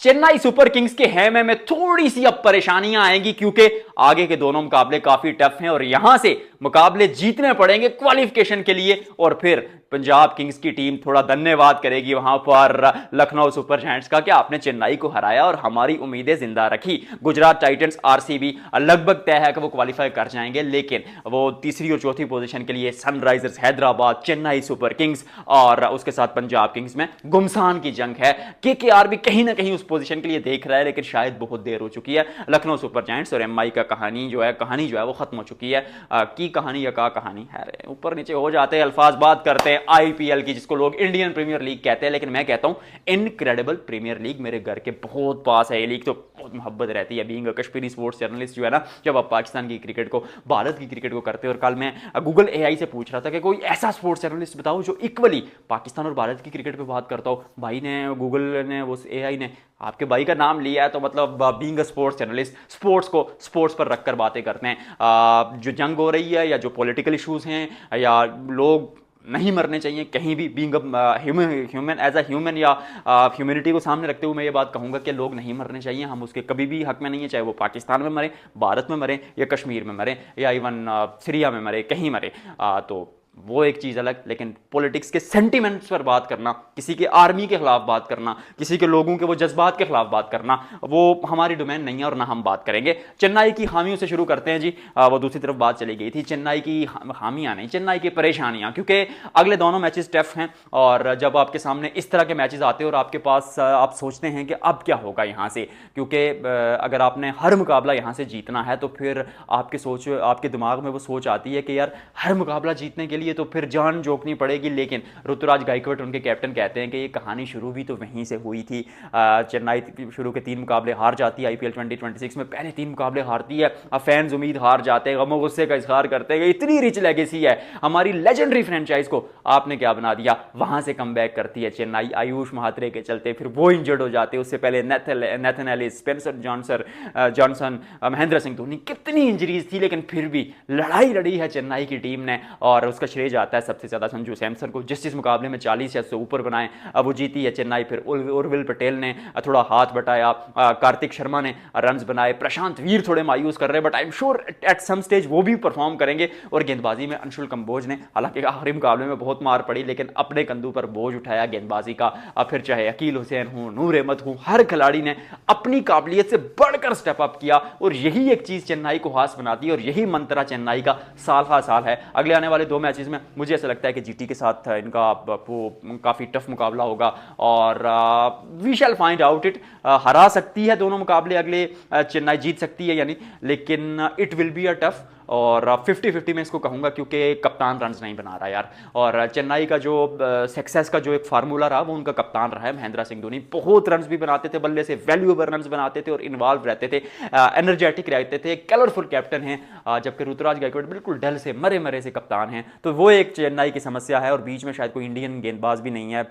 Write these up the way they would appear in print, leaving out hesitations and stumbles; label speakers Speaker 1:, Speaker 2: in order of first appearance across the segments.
Speaker 1: Chennai super Kings के हेमे में थोड़ी सी अब परेशानियां आएंगी क्योंकि आगे के दोनों मुकाबले काफी टफ हैं और यहां से मुकाबले जीतने पड़ेंगे क्वालिफिकेशन के लिए। और फिर पंजाब किंग्स की टीम थोड़ा धन्यवाद करेगी वहां पर लखनऊ सुपर जायंट्स का कि आपने चेन्नई को हराया और हमारी उम्मीदें जिंदा रखी। गुजरात टाइटंस आरसीबी लगभग तय है कि वो क्वालिफाई कर जाएंगे, लेकिन वो तीसरी और चौथी पोजीशन के लिए Sunrisers Hyderabad, Chennai super Kings और उसके साथ पंजाब किंग्स में गुमसान की जंग है। केकेआर भी कहीं ना कहीं उस पोजीशन के लिए देख रहा है, लेकिन शायद बहुत देर हो चुकी है। लखनऊ सुपर जायंट्स और एमआई का कहानी जो है वो खत्म हो चुकी है। की कहानी या का कहानी है, ऊपर नीचे हो जाते हैं अल्फाज। बात करते हैं आईपीएल की, जिसको लोग इंडियन प्रीमियर लीग कहते हैं, लेकिन मैं कहता हूं इनक्रेडिबल प्रीमियर लीग। मेरे घर के बहुत पास है ये लीग, तो बहुत मोहब्बत रहती है। बीइंग कश्मीरी स्पोर्ट्स जर्नलिस्ट जो है ना, जब आप पाकिस्तान की क्रिकेट को, भारत की क्रिकेट को करते हैं। और कल मैं गूगल एआई से पूछ रहा था कि कोई ऐसा स्पोर्ट्स जर्नलिस्ट बताओ जो इक्वली पाकिस्तान और भारत की क्रिकेट पे बात करता हो। भाई ने, गूगल ने, वो एआई ने आपके भाई का नाम लिया है, तो मतलब बीइंग स्पोर्ट्स जर्नलिस्ट स्पोर्ट्स को स्पोर्ट्स पर रखकर बातें करते हैं। जो जंग हो रही है या जो पॉलिटिकल इश्यूज हैं या लोग नहीं मरने चाहिए कहीं भी, being human as a human या ह्यूमैनिटी को सामने रखते हुए मैं ये बात कहूंगा कि लोग नहीं मरने चाहिए। हम उसके कभी भी हक में नहीं है, चाहे वो पाकिस्तान में मरे, भारत में मरे या कश्मीर में मरे या इवन सीरिया में मरे, कहीं मरे। तो वो एक चीज अलग, लेकिन पॉलिटिक्स के सेंटिमेंट्स पर बात करना, किसी के आर्मी के खिलाफ बात करना, किसी के लोगों के वो जज्बात के खिलाफ बात करना, वो हमारी डोमेन नहीं है और ना हम बात करेंगे। चेन्नई की खामियों से शुरू करते हैं जी। वो दूसरी तरफ बात चली गई थी, चेन्नई की खामियां नहीं, चेन्नई की परेशानियां, क्योंकि अगले दोनों मैचेस टफ हैं। और जब आपके सामने इस तरह के मैचेस आते हैं और आपके पास आप सोचते हैं कि अब क्या होगा यहां से, क्योंकि अगर आपने हर मुकाबला यहां से जीतना है तो फिर आपके दिमाग में वो सोच आती है कि यार हर मुकाबला जीतने के लिए तो फिर जान जोखनी पड़ेगी। लेकिन ऋतुराज गायकवाड उनके कैप्टन कहते हैं कि ये कहानी शुरू भी तो वहीं से हुई थी। चेन्नई शुरू के 3 मुकाबले हार जाती है, आईपीएल 2026 में पहले 3 मुकाबले हारती है। अब फैंस उम्मीद हार जाते हैं, गमो गुस्से का इजहार करते हैं कि इतनी रिच लेगेसी है हमारी लेजेंडरी फ्रेंचाइज को, आपने क्या बना दिया। वहां से कम करती है चेन्नई आयुष महात्रे के चलते, फिर वो इंजर्ड हो जाते हैं। उससे पहले Nathan Ellis, Spencer Johnson, Mahendra Singh Dhoni, कितनी इंजरीज थी, लेकिन फिर भी लड़ाई लड़ी है चेन्नई की टीम ने। और उसका श्रेय जाता है सबसे ज्यादा संजू सैमसन को, जिस मुकाबले में 40 या उससे ऊपर बनाए अब वो जीती है चेन्नई। फिर उर्विल पटेल ने थोड़ा हाथ बटाया, कार्तिक शर्मा ने रन्स बनाए, प्रशांत वीर थोड़े मायूस कर रहे हैं, but I am sure at some stage वो भी परफॉर्म करेंगे। और गेंदबाजी में अंशुल कंबोज ने, हालांकि आखिरी मुकाबले में बहुत मार पड़ी, लेकिन अपने कंधों पर बोझ उठाया गेंदबाजी का। फिर चाहे अकील हुसैन हो, नूर अहमद हो, हर खिलाड़ी ने अपनी काबिलियत से बढ़कर स्टेप अप किया। और यही एक चीज चेन्नई को खास बनाती है और यही मंत्रा चेन्नई का साल हा साल है। अगले आने वाले 2 मैचेस में मुझे ऐसा लगता है कि जीटी के साथ इनका काफी टफ मुकाबला होगा और we shall find out it. हरा सकती है दोनों मुकाबले अगले, चेन्नई जीत सकती है यानी, लेकिन it will be a tough. और 50-50 में इसको कहूंगा, क्योंकि कप्तान रन्स नहीं बना रहा यार। और चेन्नई का जो सक्सेस का जो एक फार्मूला रहा वो उनका कप्तान रहा है महेंद्र सिंह धोनी। बहुत रन्स भी बनाते थे बल्ले से, वैल्यूएबल रन्स बनाते थे और इन्वॉल्व रहते थे, एनर्जेटिक रहते थे, कलरफुल कैप्टन हैं। जबकि ऋतुराज गायकवाड बिल्कुल डल से मरे मरे से कप्तान हैं। तो वो एक चेन्नई की समस्या है। और बीच में शायद कोई इंडियन गेंदबाज भी नहीं है,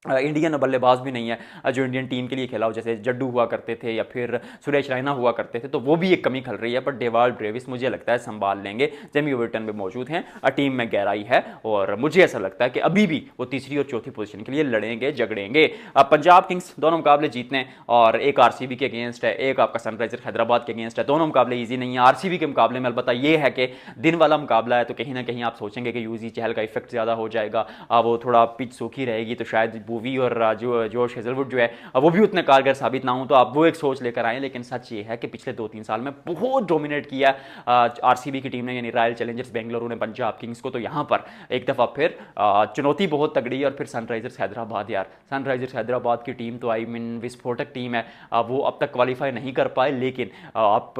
Speaker 1: इंडियन बल्लेबाज भी नहीं है जो इंडियन टीम के लिए खेला हो, जैसे जड्डू हुआ करते थे या फिर सुरेश रैना हुआ करते थे। तो वो भी एक कमी खल रही है, पर डेवाल्ड ब्रेविस मुझे लगता है संभाल लेंगे। जेमी ओवर्टन भी मौजूद हैं, टीम में गहराई है और मुझे ऐसा लगता है कि अभी भी वो तीसरी और चौथी पोजीशन के लिए लड़ेंगे झगड़ेंगे। पंजाब किंग्स दोनों मुकाबले जीतने, और एक आरसीबी के अगेंस्ट है, एक आपका सनराइजर हैदराबाद के अगेंस्ट है। दोनों मुकाबले ईजी नहीं है। आरसीबी के मुकाबले में अलबत्ता ये है कि दिन वाला मुकाबला है, तो कहीं ना कहीं आप सोचेंगे कि यूजी चहल का इफेक्ट ज्यादा हो जाएगा, वो थोड़ा पिच सूखी रहेगी, तो शायद बूवी और जोश हेजलवुड जो है वो भी उतने कारगर साबित ना हो। तो आप वो एक सोच लेकर आए, लेकिन सच ये है कि पिछले 2-3 साल में बहुत डोमिनेट किया आरसीबी की टीम ने, यानी रॉयल चैलेंजर्स बेंगलुरु ने पंजाब किंग्स को। तो यहां पर एक दफा फिर चुनौती बहुत तगड़ी है। और फिर सनराइजर्स हैदराबाद, यार सनराइजर्स हैदराबाद की टीम तो आई मीन विस्फोटक टीम है। वो अब तक क्वालिफाई नहीं कर पाए, लेकिन आप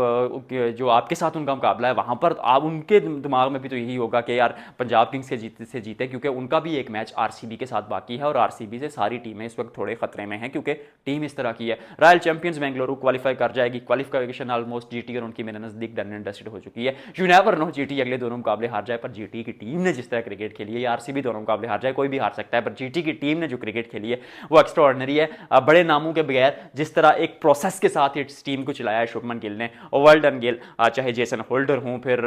Speaker 1: जो आपके साथ उनका मुकाबला है वहां पर आप उनके दिमाग में भी तो यही होगा कि यार पंजाब किंग्स से जीते, क्योंकि उनका भी एक मैच आरसीबी के साथ बाकी है और आरसीबी से सारी टीमें इस वक्त थोड़े खतरे में हैं, क्योंकि टीम इस तरह की है। रॉयल चैंपियंस बेंगलुरु क्वालिफाई कर जाएगी, क्वालिफिकेशन ऑलमोस्ट जीटी और उनकी मेरे नजदीक डन एंड डस्टेड हो चुकी है। यू नेवर नो, जीटी अगले दोनों मुकाबले हार जाए, पर जीटी की टीम ने जिस तरह क्रिकेट खेली है, आरसीबी दोनों मुकाबले हार जाए, कोई भी हार सकता है, पर जीटी की टीम ने जो क्रिकेट खेली है वो एक्स्ट्रा ऑर्डिनरी है। बड़े नामों के बगैर जिस तरह एक प्रोसेस के साथ इस टीम को चलाया है शुभमन गिल ने, वेल डन गिल। चाहे जेसन होल्डर हूं, फिर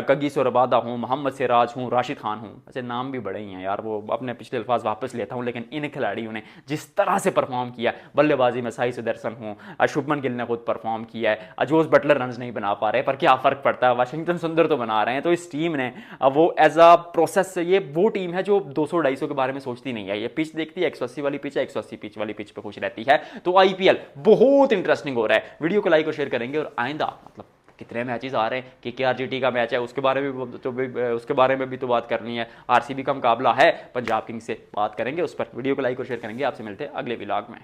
Speaker 1: कगिसो रबादा हूं, मोहम्मद सिराज हूं, राशिद खान हूं, ऐसे नाम भी बड़े ही हैं यार, वो अपने पिछले अल्फाज वापस लेता हूं, लेकिन इन खिलाड़ियों ने जिस तरह से परफॉर्म किया, बल्लेबाजी में साई सुदर्शन हो, शुभमन गिल ने खुद परफॉर्म किया है, जोस बटलर रन नहीं बना पा रहे पर क्या फर्क पड़ता है, वाशिंगटन सुंदर तो बना रहे हैं। तो इस टीम ने वो एज अ प्रोसेस, ये वो टीम है जो 200-250 के बारे में सोचती नहीं है, ये पिच देखती है 180 वाली पिच है, 180 पिच वाली पिच पे खुश रहती है। तो आईपीएल बहुत इंटरेस्टिंग हो रहा है। वीडियो को लाइक और शेयर करेंगे और आइंदा मतलब कितने मैचेस आ रहे हैं, KKR-GT का मैच है उसके बारे में तो उसके बारे में भी तो बात करनी है, आरसीबी का मुकाबला है पंजाब किंग्स से, बात करेंगे उस पर। वीडियो को लाइक और शेयर करेंगे। आपसे मिलते हैं अगले व्लॉग में।